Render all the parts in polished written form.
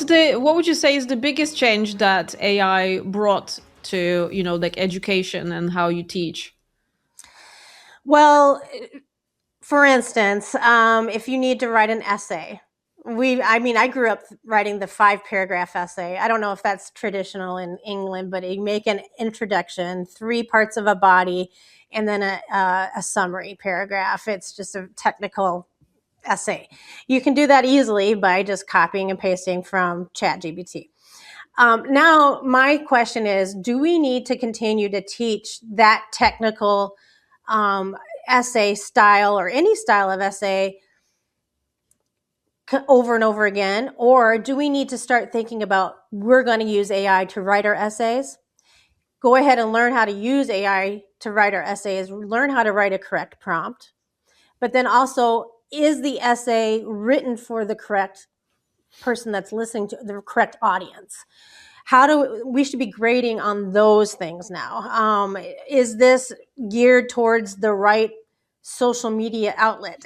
what would you say is the biggest change that AI brought to, like education and how you teach? Well, for instance, if you need to write an essay, I grew up writing the 5-paragraph essay. I don't know if that's traditional in England, but you make an introduction, 3 parts of a body, and then a summary paragraph. It's just a technical essay. You can do that easily by just copying and pasting from ChatGPT. Now, my question is, do we need to continue to teach that technical essay style or any style of essay over and over again? Or do we need to start thinking about, we're going to use AI to write our essays? Go ahead and learn how to use AI to write our essays, learn how to write a correct prompt. But then also, is the essay written for the correct person that's listening, to the correct audience? We should be grading on those things now. Is this geared towards the right social media outlet?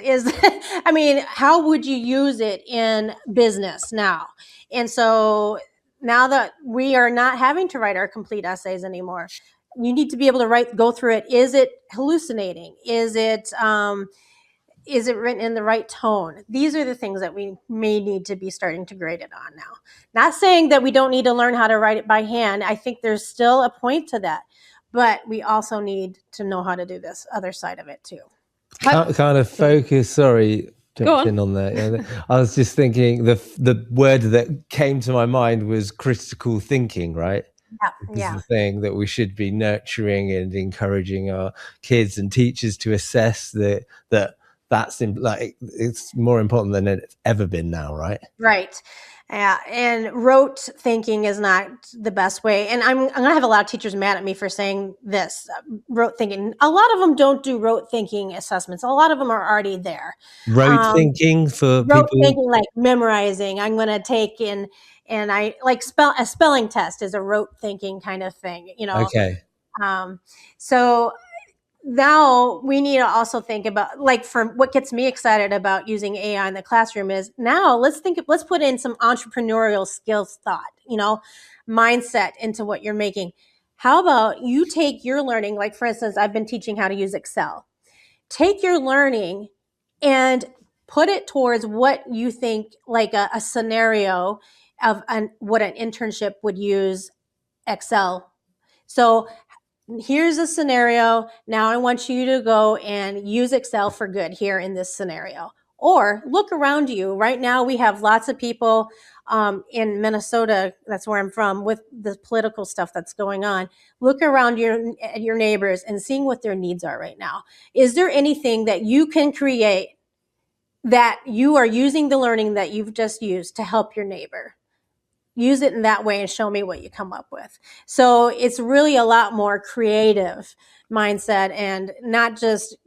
How would you use it in business now? And so now that we are not having to write our complete essays anymore, you need to be able to go through it. Is it hallucinating? Is it written in the right tone? These are the things that we may need to be starting to grade it on now. Not saying that we don't need to learn how to write it by hand. I think there's still a point to that, but we also need to know how to do this other side of it too. Kind of focus. Sorry, jumped in on that. I was just thinking the word that came to my mind was critical thinking, right? Yeah. The thing that we should be nurturing and encouraging our kids and teachers to assess it's more important than it's ever been now, right? Right. And rote thinking is not the best way. And I'm going to have a lot of teachers mad at me for saying this, rote thinking. A lot of them don't do rote thinking assessments. A lot of them are already there. Rote thinking for rote people? Thinking, like memorizing. I'm going to take and I like a spelling test is a rote thinking kind of thing, Okay. So now we need to also think about, like, for what gets me excited about using AI in the classroom is, now let's put in some entrepreneurial skills thought, mindset into what you're making. How about you take your learning, like for instance, I've been teaching how to use Excel. Take your learning and put it towards what you think, like a scenario of what an internship would use Excel. So here's a scenario. Now I want you to go and use Excel for good here in this scenario. Or look around you. Right now we have lots of people in Minnesota, that's where I'm from, with the political stuff that's going on. Look around at your neighbors and seeing what their needs are right now. Is there anything that you can create that you are using the learning that you've just used to help your neighbor? Use it in that way and show me what you come up with. So it's really a lot more creative mindset, and not just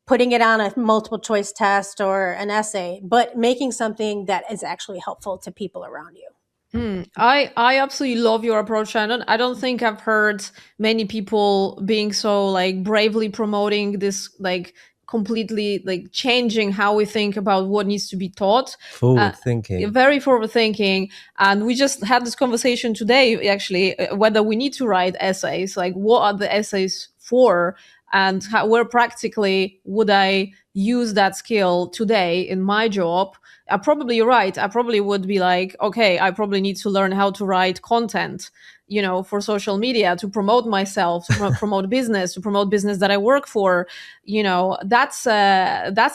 putting it on a multiple choice test or an essay, but making something that is actually helpful to people around you. I absolutely love your approach, Shannon. I don't think I've heard many people being so like bravely promoting this, like completely like changing how we think about what needs to be taught. Forward thinking. Very forward thinking. And we just had this conversation today, actually, whether we need to write essays, like what are the essays for, and where practically would I use that skill today in my job. You're right. I probably would be like, okay, I probably need to learn how to write content, for social media, to promote myself, to promote business, to promote business that I work for. That's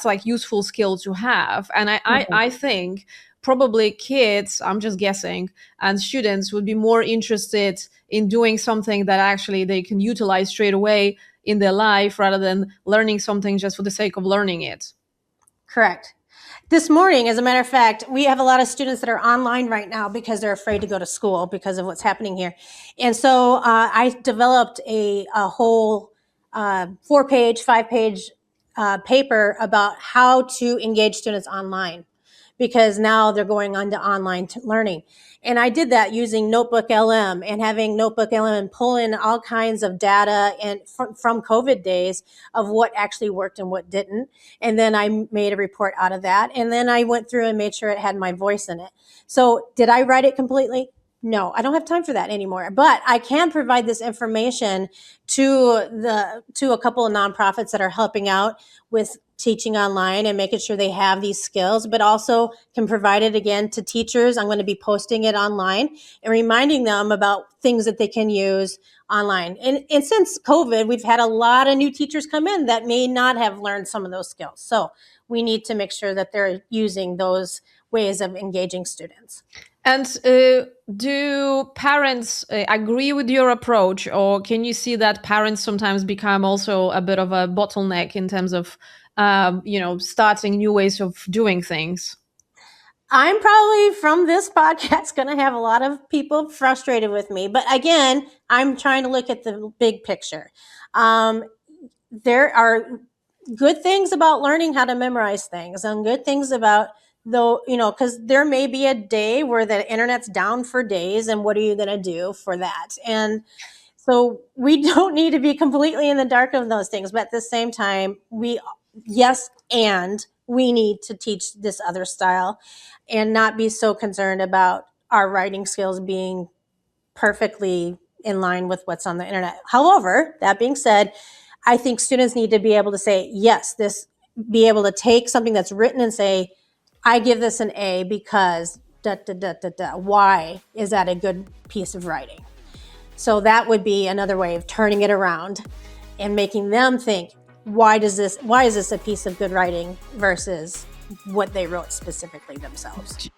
like useful skill to have. And I think probably kids, I'm just guessing, and students would be more interested in doing something that actually they can utilize straight away in their life, rather than learning something just for the sake of learning it. Correct. This morning, as a matter of fact, we have a lot of students that are online right now because they're afraid to go to school because of what's happening here. And so I developed a whole 4-page, 5-page paper about how to engage students online. because now they're going on to online learning. And I did that using Notebook LM and having Notebook LM pull in all kinds of data and from COVID days of what actually worked and what didn't. And then I made a report out of that. And then I went through and made sure it had my voice in it. So did I write it completely? No, I don't have time for that anymore. But I can provide this information to a couple of nonprofits that are helping out with teaching online and making sure they have these skills, but also can provide it again to teachers. I'm going to be posting it online and reminding them about things that they can use online. And since COVID, we've had a lot of new teachers come in that may not have learned some of those skills. So we need to make sure that they're using those ways of engaging students. And do parents agree with your approach, or can you see that parents sometimes become also a bit of a bottleneck in terms of, starting new ways of doing things? I'm probably from this podcast going to have a lot of people frustrated with me. But again, I'm trying to look at the big picture. There are good things about learning how to memorize things and good things about because there may be a day where the internet's down for days, and what are you going to do for that? And so we don't need to be completely in the dark of those things, but at the same time, we need to teach this other style and not be so concerned about our writing skills being perfectly in line with what's on the internet. However, that being said, I think students need to be able to say, yes, be able to take something that's written and say, I give this an A because why is that a good piece of writing? So that would be another way of turning it around and making them think, why is this a piece of good writing versus what they wrote specifically themselves?